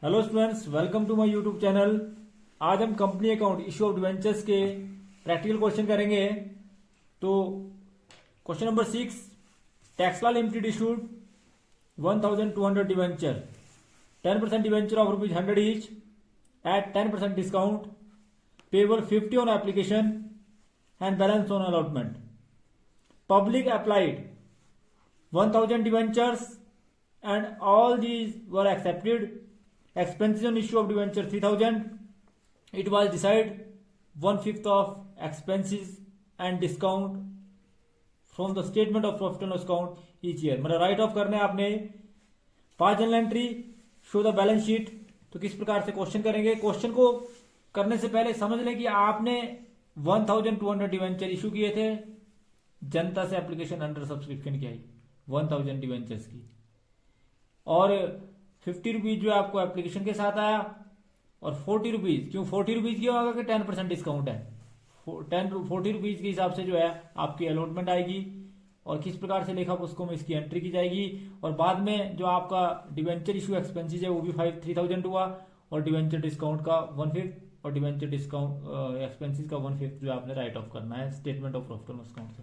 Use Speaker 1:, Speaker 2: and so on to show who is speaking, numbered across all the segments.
Speaker 1: Hello students, welcome to my YouTube channel. आज हम company account issue of debentures के practical question करेंगे। तो क्वेश्चन नंबर 6, टैक्सला limited issued 1200 debenture, 10% debenture of ₹100 each at 10% discount, payable 50 on application and balance on allotment. Public applied 1000 debentures and all these were accepted. Expenses on issue of debenture 3000. It was decided 1/5 of expenses and discount from the statement of profit and loss account each year. मतलब right of करने आपने 5 general entry, show the balance sheet. तो किस प्रकार से question करेंगे? Question को करने से पहले समझ लें कि आपने 1200 डिवेंचर इशू किए थे, जनता से एप्लीकेशन अंडर सब्सक्रिप्शन की आई 1000 डिवेंचर्स की, और 50 रुपीज जो आपको एप्लीकेशन के साथ आया, और 40 रुपीज क्यों 40 रुपीज क्यों आएगा कि 10% डिस्काउंट है। 40 रुपीज के हिसाब से जो है आपकी अलॉटमेंट आएगी, और किस प्रकार से लेखा पुस्तकों में इसकी एंट्री की जाएगी। और बाद में जो आपका डिवेंचर इशू एक्सपेंसेस है वो भी 3000 हुआ, और डिवेंचर डिस्काउंट का 1/5 और डिवेंचर डिस्काउंट एक्सपेंसेस का 1/5 जो आपने राइट ऑफ करना है statement of profit and loss account से।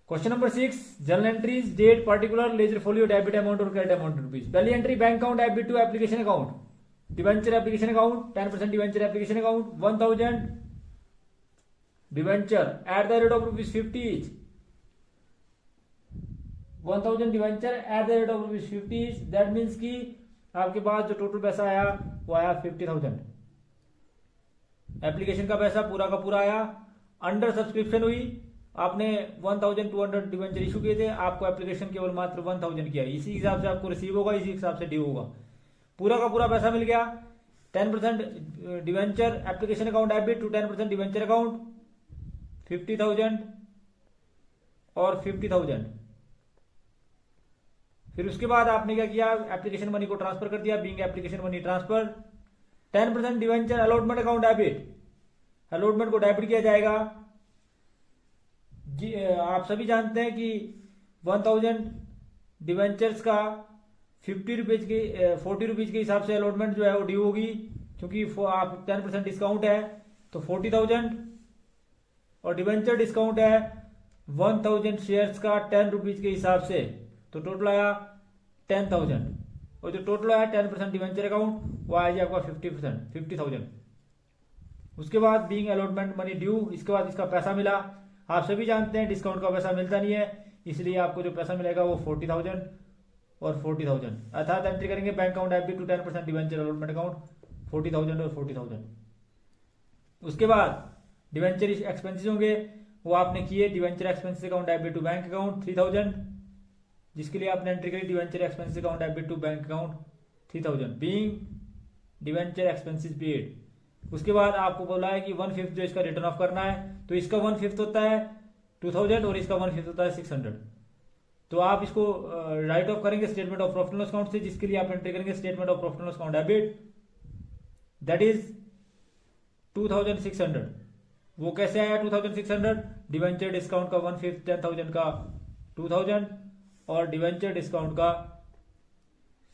Speaker 1: Question number 6, journal entries, date, particular, ledger folio, debit amount और क्रेडिट अमाउंट रुपीज। पहली एंट्री बैंक अकाउंट, एफबी2 application account, debenture application account, 10% debenture application account, 1000 debenture at the rate of ₹50 each, 1000 debenture at the rate of ₹50 each. That means कि आपके पास जो total पैसा आया वो आया 50,000। एप्लीकेशन का पैसा पूरा का पूरा आया, अंडर सब्सक्रिप्शन हुई, आपने 1200 डिवेंचर इशू किए थे, आपको एप्लीकेशन केवल मात्र 1000 किया, इसी हिसाब से आपको रिसीव होगा, इसी हिसाब से ड्यू होगा। पूरा का पूरा पैसा मिल गया। 10% debenture application account FB to 10% debenture account 50,000 और 50,000। फिर उसके बाद आपने क्या किया, एप्लीकेशन मनी को ट्रांसफर कर दिया, being application money transfer. 10% debenture allotment account debit, allotment को डेबिट किया जाएगा। जी, आप सभी जानते हैं कि 1000 डिवेंचर्स का 40 रुपीज के हिसाब से अलॉटमेंट जो है वो ड्यू होगी, क्योंकि आप 10% डिस्काउंट है तो 40,000, और डिवेंचर डिस्काउंट है 1000 शेयर्स का 10 रुपीज के हिसाब से, तो टोटल आया 10,000, और जो टोटल आया 10% डिवेंचर अकाउंट वो आया आपका 50,000। उसके बाद बीइंग अलॉटमेंट मनी ड्यू, इसके बाद इसका पैसा मिला। आप सभी जानते हैं डिस्काउंट का पैसा मिलता नहीं है, इसलिए आपको जो पैसा मिलेगा वो 40,000 और 40,000। अर्थात एंट्री करेंगे bank account FB to 10% debenture allotment account 40,000 और 40,000। उसके बाद डिवेंचर एक्सपेंसेस होंगे वो आपने किए, debenture expenses account FB to bank account 3000, जिसके लिए आपने एंट्री करी debenture expenses account FB to bank account 3000 being debenture expenses paid. उसके बाद आपको बोला है कि 1/5 जो इसका रिटर्न ऑफ करना है, तो इसका 1/5 होता है 2000 और इसका 1/5 होता है 600। तो आप इसको राइट ऑफ करेंगे statement of profit and loss account से, जिसके लिए आप एंट्री करेंगे statement of profit and loss account debit, that is 2600। वो कैसे आया 2600? डिवेंचर डिस्काउंट का 1/5 10,000 का 2000 और डिवेंचर डिस्काउंट का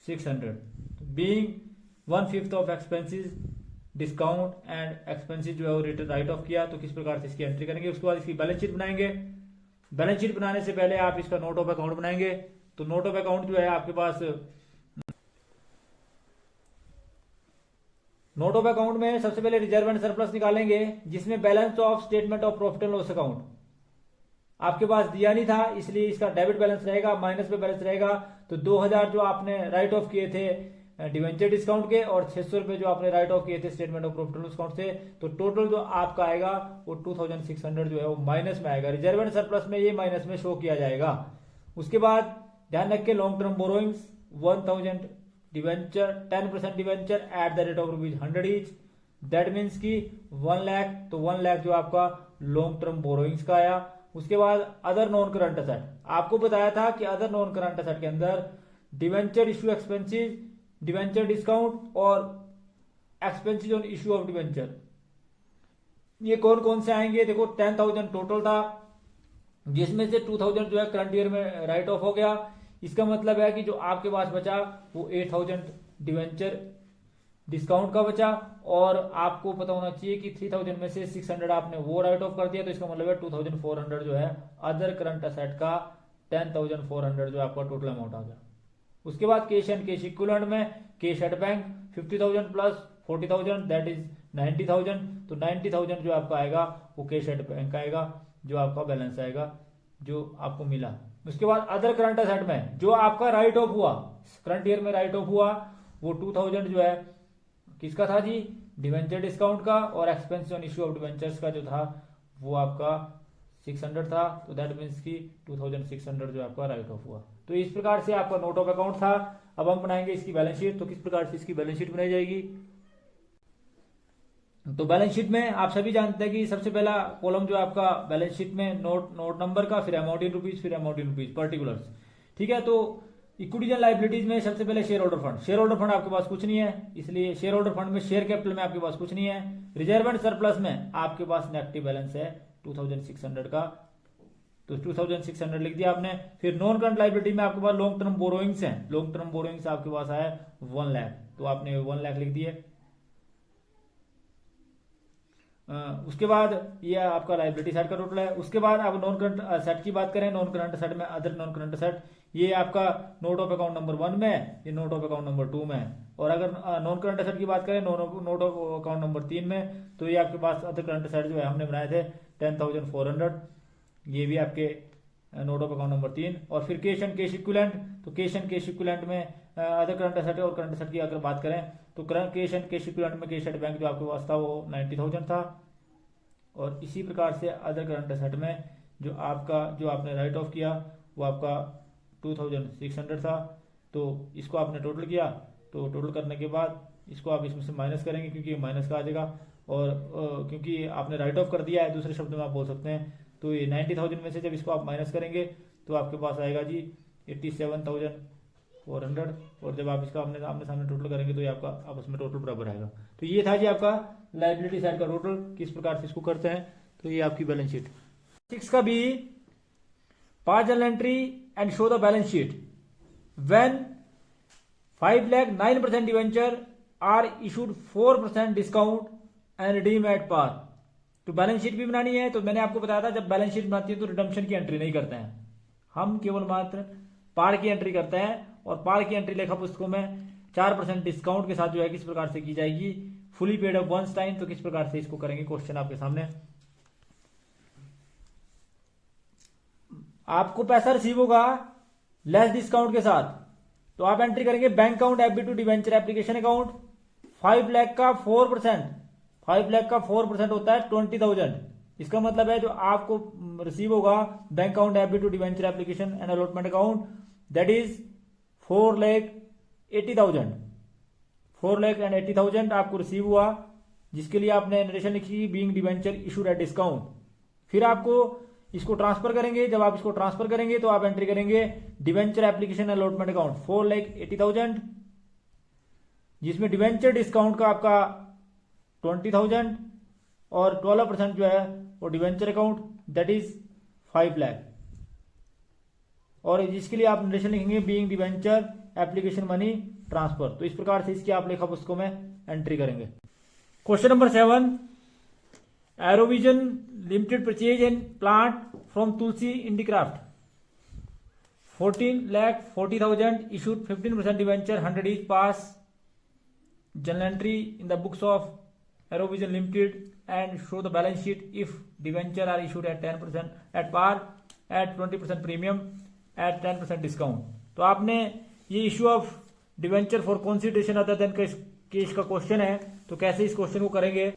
Speaker 1: 600 being 1/5 of expenses discount and expenses जो है वो रिटर्न राइट ऑफ किया। तो किस प्रकार से इसकी एंट्री करेंगे? उसके बाद इसकी बैलेंस शीट बनाएंगे। बैलेंस शीट बनाने से पहले आप इसका नोट ऑफ अकाउंट बनाएंगे। तो नोट ऑफ अकाउंट जो है आपके पास, नोट ऑफ अकाउंट में सबसे पहले रिजर्व एंड सरप्लस निकालेंगे, जिसमें balance of statement of profit and loss account आपके पास दिया नहीं था, इसलिए इसका डेबिट बैलेंस रहेगा, माइनस पे बैलेंस रहेगा। तो 2000 जो आपने राइट ऑफ किए थे डिवेंचर डिस्काउंट के, और 600 रुपए जो आपने राइट ऑफ किए थे statement of profit and loss account से, तो टोटल जो आपका आएगा वो 2600 जो है वो माइनस में आएगा। रिजर्व एंड सरप्लस में ये माइनस में शो किया जाएगा। उसके बाद ध्यान रख के long term borrowings 1000 debenture 10% debenture at the rate of ₹100 each, that means की 1 लाख, तो 1 लाख जो आपका लॉन्ग टर्म बोरोइंग्स का आया। उसके बाद अदर नॉन करंट असेट, आपको बताया था कि अदर नॉन करंट असेट के अंदर debenture issue expenses, debenture discount और expenses on issue of debenture, ये कौन कौन से आएंगे? देखो 10,000 टोटल था, जिसमें से 2000 जो है करंट ईयर में राइट ऑफ हो गया। इसका मतलब है कि जो आपके पास बचा वो 8,000 डिवेंचर डिस्काउंट का बचा, और आपको पता होना चाहिए कि 3000 में से 600 आपने वो राइट ऑफ कर दिया, तो इसका मतलब है 2400 जो है अदर करंट असेट का 10400 जो आपका टोटल अमाउंट आ गया। उसके बाद कैश एंड कैश इक्विवेलेंट में cash at bank 50,000 plus 40,000 that is 90,000, तो 90,000 जो आपका आएगा वो कैश एट बैंक आएगा, जो आपका बैलेंस आएगा जो आपको मिला। उसके बाद अदर करंट असेट में जो आपका राइट ऑफ हुआ, करंट ईयर में राइट ऑफ हुआ, वो 2000 जो है किसका था जी, डिवेंचर डिस्काउंट का, और expense on issue of debentures का जो था वो आपका 600 था, तो दैट मीन्स की 2600 जो आपका राइट ऑफ हुआ। तो इस प्रकार से आपका नोट ऑफ अकाउंट था। अब हम बनाएंगे इसकी बैलेंस शीट। तो किस प्रकार से इसकी बैलेंस शीट बनाई जाएगी, तो बैलेंस शीट में आप सभी जानते हैं कि सबसे पहला कॉलम जो आपका बैलेंस शीट में नोट नंबर का, फिर अमाउंट इन रुपीज, फिर अमाउंट इन रुपीज पर्टिकुलर्स, ठीक है। तो इक्विटीज एंड लाइबिलिटीज में सबसे पहले share holder fund. Share holder fund आपके पास कुछ नहीं है, इसलिए शेयर होल्डर फंड में शेयर कैपिटल में आपके पास कुछ नहीं है। रिजर्व एंड सरप्लस में आपके पास नेगेटिव बैलेंस है 2600 का, तो 2600 लिख दिया आपने। फिर नॉन करंट लाइबिलिटी में आपके पास लॉन्ग टर्म बोरोइंग्स हैं, लॉन्ग टर्म बोरोइंग्स आपके पास आया 1 लाख, तो आपने 1 लाख लिख दिए। उसके बाद ये आपका लाइबिलिटी साइड का टोटल है। उसके बाद आप नॉन करंट असेट की बात करें, नॉन करंट असेट में अदर नॉन करंट असेट, ये आपका नोट ऑफ अकाउंट नंबर 1 में, ये नोट ऑफ अकाउंट नंबर 2 में। और अगर नॉन करंट असेट की बात करें नोट ऑफ अकाउंट नंबर 3 में, तो ये आपके पास अदर करंट असेट जो है हमने बनाए थे 10,400, ये भी आपके नोट ऑफ अकाउंट नंबर 3। और फिर कैश एंड कैश इक्विवेलेंट, तो कैश एंड कैश इक्विवेलेंट में अदर करंट असेट और करंट असेट की अगर बात करें तो कैश एंड कैश इक्विवेलेंट में कैश एट बैंक जो आपके पास था वो 90,000 था। और इसी प्रकार से अदर करंट असेट में जो आपने राइट ऑफ किया वो आपका 2600 था, तो इसको आपने टोटल किया, तो टोटल करने के बाद इसको आप इसमें से माइनस करेंगे क्योंकि माइनस का आ जाएगा, और क्योंकि आपने राइट ऑफ कर दिया है, दूसरे शब्द में आप बोल सकते हैं, तो ये 90,000 में से जब इसको आप माइनस करेंगे तो आपके पास आएगा जी 87,400, और जब आप इसका आमने सामने टोटल करेंगे तो ये आपका आपस में टोटल बराबर आएगा। तो ये था जी आपका लायबिलिटी साइड का टोटल, किस प्रकार से इसको करते हैं। तो ये आपकी बैलेंस शीट। 6 का B, pass journal entry and show the balance sheet when 5,09% debenture are issued 4% discount and redeem at par. तो बैलेंस शीट भी बनानी है। तो मैंने आपको बताया था जब बैलेंस शीट बनाती है तो रिडम्पशन की एंट्री नहीं करते हैं, हम केवल मात्र पार की एंट्री करते हैं। और पार की एंट्री लेखा पुस्तकों में 4% डिस्काउंट के साथ जो है किस प्रकार से की जाएगी, fully paid up once time. तो किस प्रकार से इसको करेंगे, क्वेश्चन आपके सामने। आपको पैसा रिसीव होगा लेस डिस्काउंट के साथ, तो आप एंट्री करेंगे bank account FB2 debenture application account. 5 lakh का 4%, 5 लाख का 4% होता है 20,000। इसका मतलब है जो आपको रिसीव होगा bank account FB2 debenture application and allotment account, that is 4,80,000। 4,80,000 आपको रिसीव हुआ, जिसके लिए आपने नरेशन लिखी being debenture issued at discount. फिर आपको इसको ट्रांसफर करेंगे, जब आप इसको ट्रांसफर करेंगे तो आप एंट्री करेंगे डिवेंचर एप्लीकेशन अलॉटमेंट अकाउंट 4,80,000, जिसमें डिवेंचर डिस्काउंट का आपका 20,000 और 12% जो है वो debenture account, that is 5 lakh. और जिसके लिए आप नरेशन लिखेंगे being debenture application money transfer. तो इस प्रकार से इसकी आप लेखा पुस्तकों में एंट्री करेंगे। Question number 7, Aerovision limited purchase and plant from Tulsi Indicraft 14,40,000 issued 15% debenture 100 is pass journal entry in the books of Aerovision Limited and show the balance sheet if debenture are issued at 10% at par at 20% premium at 10% discount। तो आपने ये issue of debenture for consideration other than case का question है, तो कैसे इस question को करेंगे।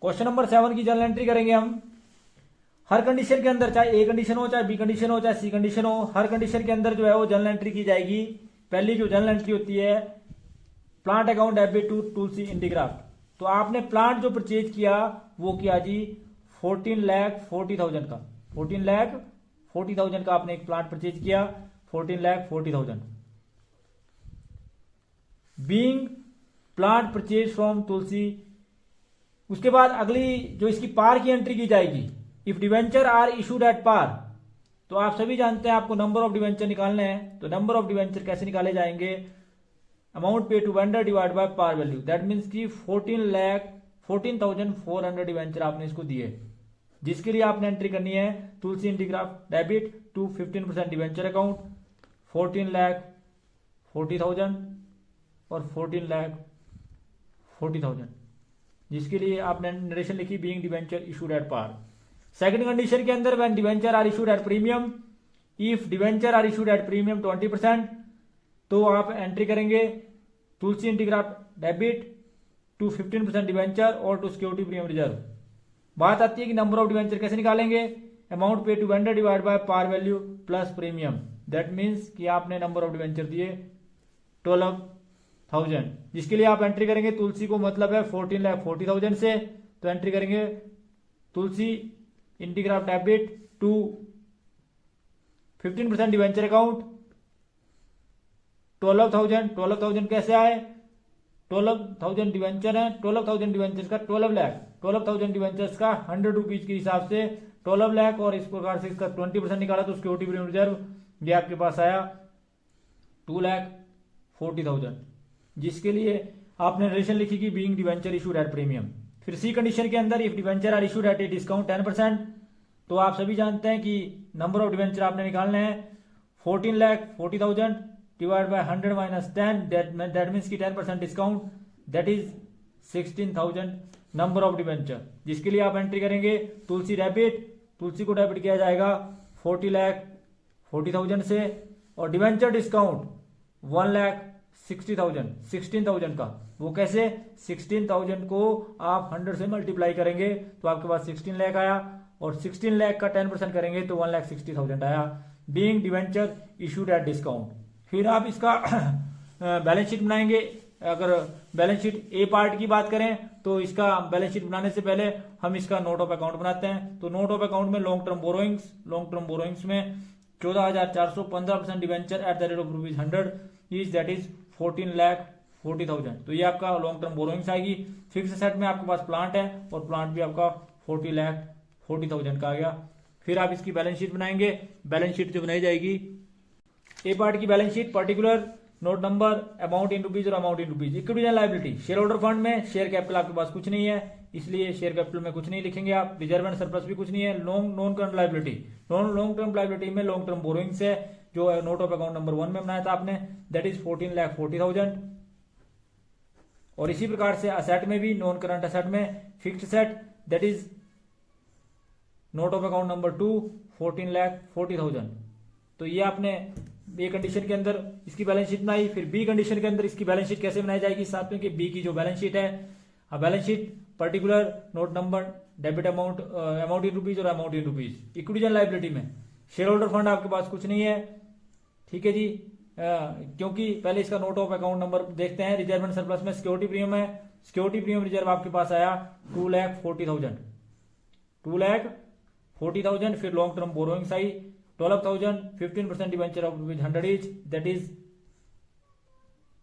Speaker 1: क्वेश्चन नंबर 7 की जर्नल एंट्री करेंगे हम। हर कंडीशन के अंदर, चाहे ए कंडीशन हो, चाहे बी कंडीशन हो, चाहे सी कंडीशन हो, हर कंडीशन के अंदर जो है वो जर्नल एंट्री की जाएगी। पहली जो जर्नल एंट्री होती है प्लांट अकाउंट FB2 तुलसी इंडीक्राफ्ट। तो आपने प्लांट जो परचेज किया वो किया जी 14,40,000 का, 14,40,000 का आपने एक प्लांट परचेज किया, 14,40,000 बीइंग प्लांट परचेज फ्रॉम तुलसी। उसके बाद अगली जो इसकी पार की एंट्री की जाएगी, if debenture are issued at par. तो आप सभी जानते हैं आपको नंबर ऑफ डिवेंचर निकालने हैं। तो नंबर ऑफ डिवेंचर कैसे निकाले जाएंगे, amount pay to vendor divide by par value, that means कि 14,400 डिवेंचर आपने इसको दिए, जिसके लिए आपने एंट्री करनी है तुलसी इंटीग्राफ डेबिट टू 15% डिवेंचर अकाउंट 14,40,000 और 14,40,000, जिसके लिए आपने नरेशन लिखी being debenture issued at par. Second condition के अंदर when debenture are issued at premium, if debenture are issued at premium 20%, तो आप एंट्री करेंगे तुलसी इंटीग्राफ डेबिट टू 15% डिवेंचर और टू सिक्योरिटी प्रीमियम रिजर्व। बात आती है कि नंबर ऑफ डिवेंचर कैसे निकालेंगे, amount pay to vendor divide by par value plus premium, that means कि आपने नंबर ऑफ डिवेंचर दिए 12,000, जिसके लिए आप एंट्री करेंगे तुलसी को मतलब है 14,40,000 से, तो एंट्री करेंगे तुलसी इंटीग्राफ डेबिट टू 15% डिवेंचर अकाउंट 12,000 कैसे आए, 12,000 डिवेंचर है, 12,000 डिवेंचर का 12 लाख, 12,000 डिवेंचर्स का 100 रुपीज के हिसाब से 12 लाख, और इस प्रकार से इसका 20% निकाला तो सिक्योरिटी प्रीमियम रिजर्व ये आपके पास आया 2,40,000, जिसके लिए आपने नरेशन लिखी कि being debenture issued at premium. फिर सी कंडीशन के अंदर if debenture are issued at a discount 10%, तो आप सभी जानते हैं कि नंबर ऑफ डिवेंचर आपने निकालने हैं 14,40,000 divide by 100 minus 10, that means की 10% discount, that is 16,000 number of debenture, जिसके लिए आप एंट्री करेंगे तुलसी डेबिट, तुलसी को डेबिट किया जाएगा 40,40,000 से, और डिवेंचर डिस्काउंट 1,60,000 16,000 का, वो कैसे 16,000 को आप 100 से मल्टीप्लाई करेंगे तो आपके पास 16 लाख आया, और 16 लाख का 10% करेंगे तो 1,60,000 आया being debenture issued at discount. फिर आप इसका बैलेंस शीट बनाएंगे। अगर बैलेंस शीट ए पार्ट की बात करें तो इसका बैलेंस शीट बनाने से पहले हम इसका नोट ऑफ अकाउंट बनाते हैं। तो नोट ऑफ अकाउंट में लॉन्ग टर्म बोरोइंग्स में 14,415% debenture at the rate of ₹100 is that is 14,40,000, तो ये आपका लॉन्ग टर्म बोरोइंग्स आएगी। फिक्स सेट में आपके पास प्लांट है और प्लांट भी आपका 40,40,000 का आ गया। फिर आप इसकी बैलेंस शीट बनाएंगे। बैलेंस शीट जो बनाई जाएगी ए पार्ट की balance sheet particular note number amount in rupees और amount in rupees. Equity and liability, shareholder fund में शेयर कैपिटल आपके पास कुछ नहीं है, इसलिए शेयर कैपिटल में कुछ नहीं लिखेंगे आप। रिजर्व एंड सरप्लस भी कुछ नहीं है। Non current liability, long term liability में लॉन्ग टर्म बोरोइंग्स है जो नोट ऑफ अकाउंट नंबर 1 में बनाया था आपने, दैट इज 14,40,000। और इसी प्रकार से असेट में भी नॉन करंट असेट में fixed set that is note of account number 2 14,40,000। तो ये आपने ए कंडीशन के अंदर इसकी बैलेंस शीट बनाई। फिर बी कंडीशन के अंदर इसकी बैलेंस शीट कैसे बनाई जाएगी साथ में कि बी की जो बैलेंस शीट है, balance sheet particular note number debit amount in rupees और amount in rupees. Equity and liability में शेयर होल्डर फंड आपके पास कुछ नहीं है, ठीक है जी, क्योंकि पहले इसका नोट ऑफ अकाउंट नंबर देखते हैं। रिजर्व एंड सरप्लस में सिक्योरिटी प्रीमियम है, सिक्योरिटी प्रीमियम रिजर्व आपके पास आया 2,40,000। फिर long term borrowings I 12,000, 15% debenture of ₹100 etch that is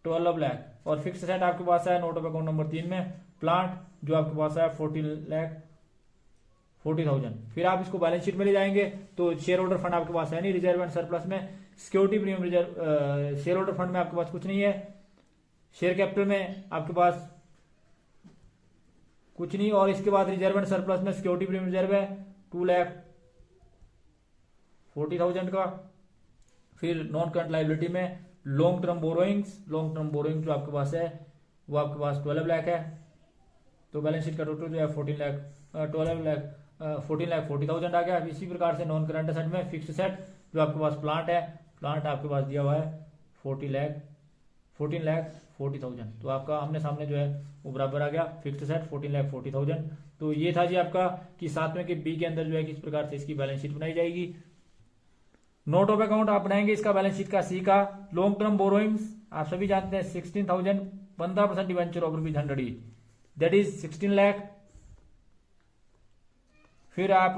Speaker 1: 12 lakh. और फिक्स सेट आपके पास है नोट ऑफ अकाउंट नंबर 3 में प्लांट जो आपके पास है 14,40,000। फिर आप इसको बैलेंस शीट में ले जाएंगे तो शेयर होल्डर फंड आपके पास है नहीं। रिजर्व एंड सरप्लस में security premium reserve, share holder fund में आपके पास कुछ नहीं है। शेयर कैपिटल में आपके पास कुछ नहीं। और इसके बाद रिजर्व एंड सरप्लस में सिक्योरिटी प्रीमियम रिजर्व है 2,40,000 का। फिर नॉन करंट लायबिलिटी में लॉन्ग टर्म बोरोइंग्स जो आपके पास है वो आपके पास 12 लाख है। तो बैलेंस शीट का टोटल जो है 14,40,000 आ गया। इसी प्रकार से नॉन करंट एसेट में फिक्स्ड सेट जो आपके पास प्लांट है, प्लांट आपके पास दिया हुआ है 14,40,000। तो आपका आमने सामने जो है वो बराबर आ गया फिक्स्ड सेट 14,40,000। तो ये था जी आपका कि सातवें के बी के अंदर जो है किस प्रकार से इसकी बैलेंस शीट बनाई जाएगी। नोट ऑफ अकाउंट आप बनाएंगे इसका बैलेंस शीट का सी का। लॉन्ग टर्म बोरोइंग्स आप सभी जानते हैं 16,000, 15% debenture of ₹100 etch that is 16 lakh. फिर आप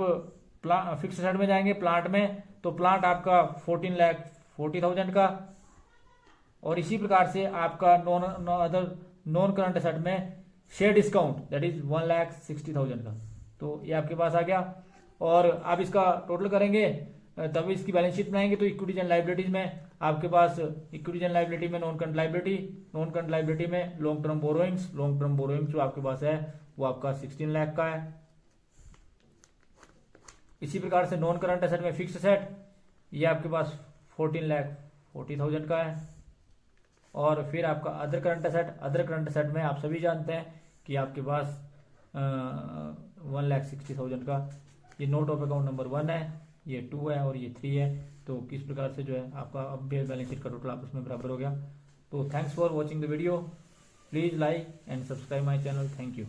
Speaker 1: फिक्स सेट में जाएंगे प्लांट में, तो प्लांट आपका 14,40,000 का। और इसी प्रकार से आपका नॉन करंट एसेट में शेयर डिस्काउंट दैट इज 1,60,000 का। तो ये आपके पास आ गया। और आप इसका टोटल करेंगे तब इसकी बैलेंस शीट बनाएंगे। तो इक्विटीज एंड लाइबिलिटीज में आपके पास इक्विटीज एंड लाइबिलिटी में नॉन करंट लाइबिलिटी में लॉन्ग टर्म बोरोइंग्स जो आपके पास है वो आपका 16 लाख का है। इसी प्रकार से नॉन करंट एसेट में फिक्स एसेट ये आपके पास 14,40,000 का है। और फिर आपका अदर करंट एसेट में आप सभी जानते हैं कि आपके पास 1,60,000 का ये नोट ऑफ अकाउंट नंबर 1 है, ये 2 है और ये 3 है। तो किस प्रकार से जो है आपका अब बैलेंस शीट का टोटल आपस में बराबर हो गया। तो thanks for watching the video, please like and subscribe my channel. Thank you.